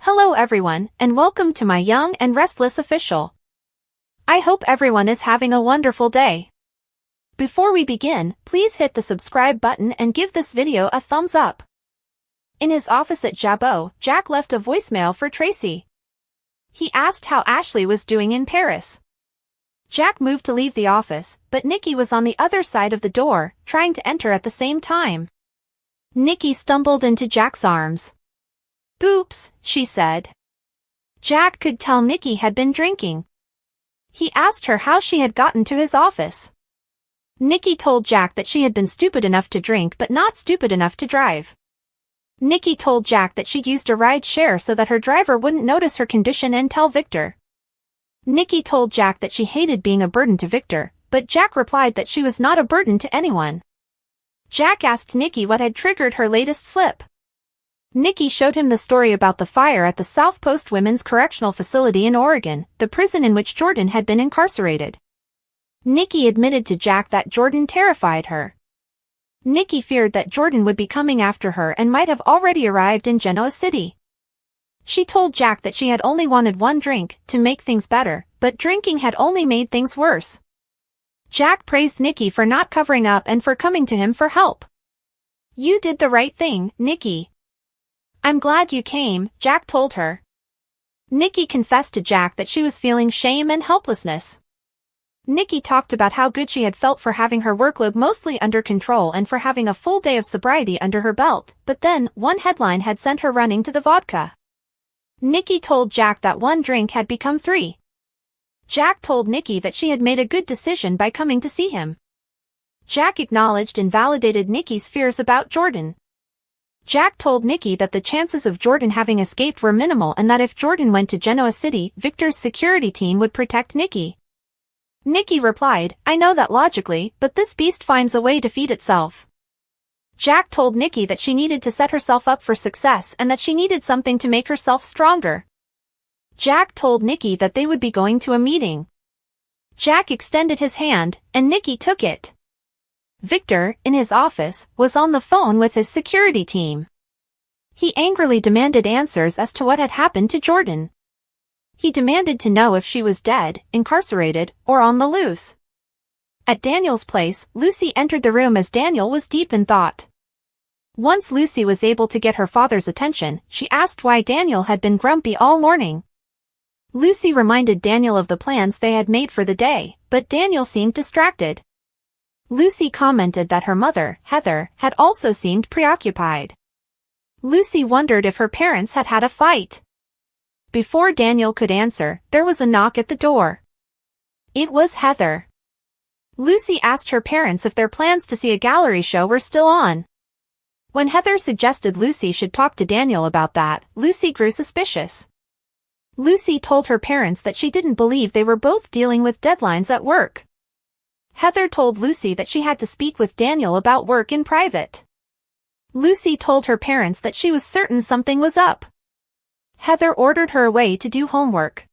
Hello everyone, and welcome to my Young and Restless official. I hope everyone is having a wonderful day. Before we begin, please hit the subscribe button and give this video a thumbs up. In his office at Jabot, Jack left a voicemail for Tracy. He asked how Ashley was doing in Paris. Jack moved to leave the office, but Nikki was on the other side of the door, trying to enter at the same time. Nikki stumbled into Jack's arms. "Oops," she said. Jack could tell Nikki had been drinking. He asked her how she had gotten to his office. Nikki told Jack that she had been stupid enough to drink but not stupid enough to drive. Nikki told Jack that she'd used a ride share so that her driver wouldn't notice her condition and tell Victor. Nikki told Jack that she hated being a burden to Victor, but Jack replied that she was not a burden to anyone. Jack asked Nikki what had triggered her latest slip. Nikki showed him the story about the fire at the South Post Women's Correctional Facility in Oregon, the prison in which Jordan had been incarcerated. Nikki admitted to Jack that Jordan terrified her. Nikki feared that Jordan would be coming after her and might have already arrived in Genoa City. She told Jack that she had only wanted one drink to make things better, but drinking had only made things worse. Jack praised Nikki for not covering up and for coming to him for help. "You did the right thing, Nikki. I'm glad you came," Jack told her. Nikki confessed to Jack that she was feeling shame and helplessness. Nikki talked about how good she had felt for having her workload mostly under control and for having a full day of sobriety under her belt, but then one headline had sent her running to the vodka. Nikki told Jack that one drink had become three. Jack told Nikki that she had made a good decision by coming to see him. Jack acknowledged and validated Nikki's fears about Jordan. Jack told Nikki that the chances of Jordan having escaped were minimal and that if Jordan went to Genoa City, Victor's security team would protect Nikki. Nikki replied, "I know that logically, but this beast finds a way to feed itself." Jack told Nikki that she needed to set herself up for success and that she needed something to make herself stronger. Jack told Nikki that they would be going to a meeting. Jack extended his hand, and Nikki took it. Victor, in his office, was on the phone with his security team. He angrily demanded answers as to what had happened to Jordan. He demanded to know if she was dead, incarcerated, or on the loose. At Daniel's place, Lucy entered the room as Daniel was deep in thought. Once Lucy was able to get her father's attention, she asked why Daniel had been grumpy all morning. Lucy reminded Daniel of the plans they had made for the day, but Daniel seemed distracted. Lucy commented that her mother, Heather, had also seemed preoccupied. Lucy wondered if her parents had had a fight. Before Daniel could answer, there was a knock at the door. It was Heather. Lucy asked her parents if their plans to see a gallery show were still on. When Heather suggested Lucy should talk to Daniel about that, Lucy grew suspicious. Lucy told her parents that she didn't believe they were both dealing with deadlines at work. Heather told Lucy that she had to speak with Daniel about work in private. Lucy told her parents that she was certain something was up. Heather ordered her away to do homework.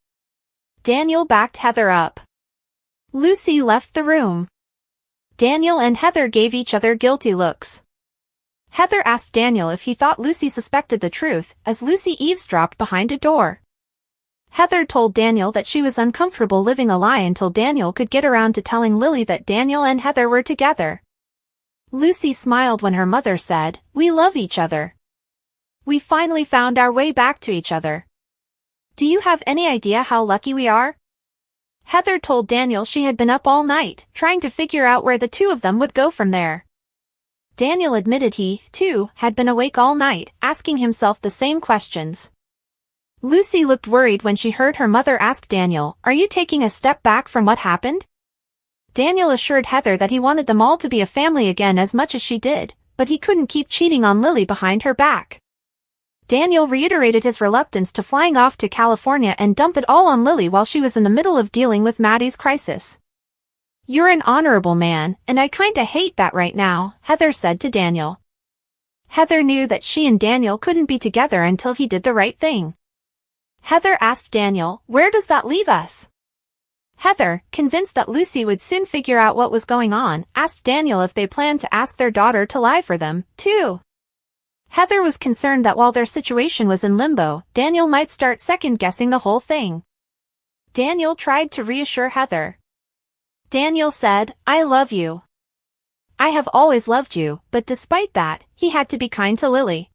Daniel backed Heather up. Lucy left the room. Daniel and Heather gave each other guilty looks. Heather asked Daniel if he thought Lucy suspected the truth, as Lucy eavesdropped behind a door. Heather told Daniel that she was uncomfortable living a lie until Daniel could get around to telling Lily that Daniel and Heather were together. Lucy smiled when her mother said, "We love each other. We finally found our way back to each other. Do you have any idea how lucky we are?" Heather told Daniel she had been up all night, trying to figure out where the two of them would go from there. Daniel admitted he, too, had been awake all night, asking himself the same questions. Lucy looked worried when she heard her mother ask Daniel, "Are you taking a step back from what happened?" Daniel assured Heather that he wanted them all to be a family again as much as she did, but he couldn't keep cheating on Lily behind her back. Daniel reiterated his reluctance to flying off to California and dump it all on Lily while she was in the middle of dealing with Maddie's crisis. "You're an honorable man, and I kinda hate that right now," Heather said to Daniel. Heather knew that she and Daniel couldn't be together until he did the right thing. Heather asked Daniel, "Where does that leave us?" Heather, convinced that Lucy would soon figure out what was going on, asked Daniel if they planned to ask their daughter to lie for them, too. Heather was concerned that while their situation was in limbo, Daniel might start second-guessing the whole thing. Daniel tried to reassure Heather. Daniel said, "I love you. I have always loved you," but despite that, he had to be kind to Lily.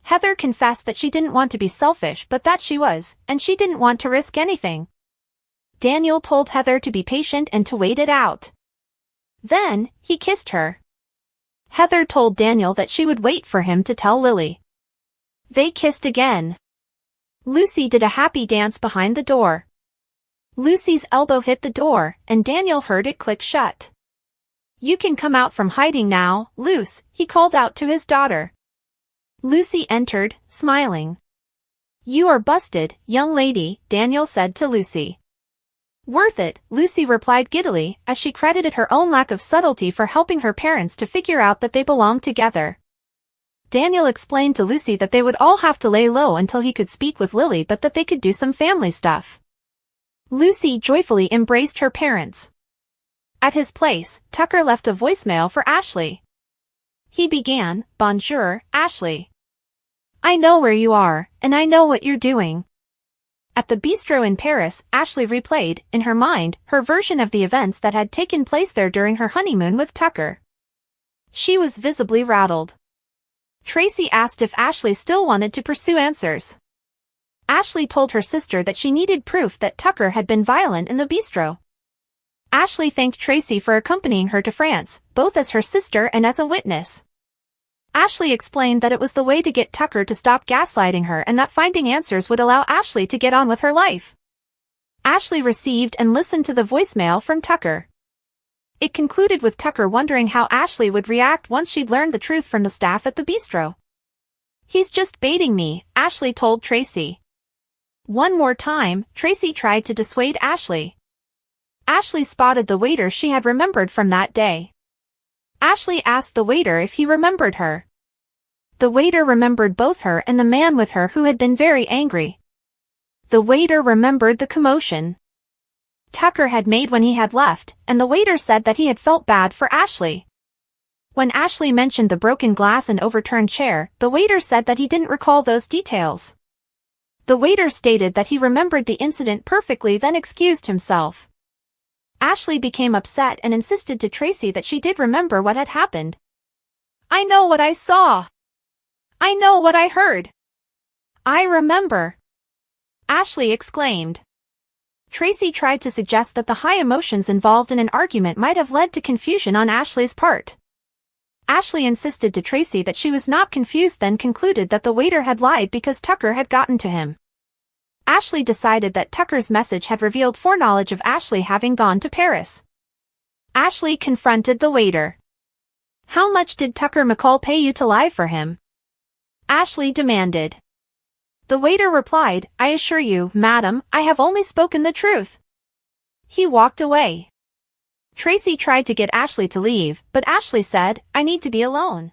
Heather confessed that she didn't want to be selfish but that she was, and she didn't want to risk anything. Daniel told Heather to be patient and to wait it out. Then, he kissed her. Heather told Daniel that she would wait for him to tell Lily. They kissed again. Lucy did a happy dance behind the door. Lucy's elbow hit the door, and Daniel heard it click shut. "You can come out from hiding now, Luce," he called out to his daughter. Lucy entered, smiling. "You are busted, young lady," Daniel said to Lucy. "Worth it," Lucy replied giddily, as she credited her own lack of subtlety for helping her parents to figure out that they belonged together. Daniel explained to Lucy that they would all have to lay low until he could speak with Lily but that they could do some family stuff. Lucy joyfully embraced her parents. At his place, Tucker left a voicemail for Ashley. He began, "Bonjour, Ashley. I know where you are, and I know what you're doing." At the bistro in Paris, Ashley replayed, in her mind, her version of the events that had taken place there during her honeymoon with Tucker. She was visibly rattled. Tracy asked if Ashley still wanted to pursue answers. Ashley told her sister that she needed proof that Tucker had been violent in the bistro. Ashley thanked Tracy for accompanying her to France, both as her sister and as a witness. Ashley explained that it was the way to get Tucker to stop gaslighting her and that finding answers would allow Ashley to get on with her life. Ashley received and listened to the voicemail from Tucker. It concluded with Tucker wondering how Ashley would react once she'd learned the truth from the staff at the bistro. "He's just baiting me," Ashley told Tracy. One more time, Tracy tried to dissuade Ashley. Ashley spotted the waiter she had remembered from that day. Ashley asked the waiter if he remembered her. The waiter remembered both her and the man with her who had been very angry. The waiter remembered the commotion Tucker had made when he had left, and the waiter said that he had felt bad for Ashley. When Ashley mentioned the broken glass and overturned chair, the waiter said that he didn't recall those details. The waiter stated that he remembered the incident perfectly, then excused himself. Ashley became upset and insisted to Tracy that she did remember what had happened. "I know what I saw. I know what I heard. I remember," Ashley exclaimed. Tracy tried to suggest that the high emotions involved in an argument might have led to confusion on Ashley's part. Ashley insisted to Tracy that she was not confused, then concluded that the waiter had lied because Tucker had gotten to him. Ashley decided that Tucker's message had revealed foreknowledge of Ashley having gone to Paris. Ashley confronted the waiter. "How much did Tucker McCall pay you to lie for him?" Ashley demanded. The waiter replied, "I assure you, madam, I have only spoken the truth." He walked away. Tracy tried to get Ashley to leave, but Ashley said, "I need to be alone."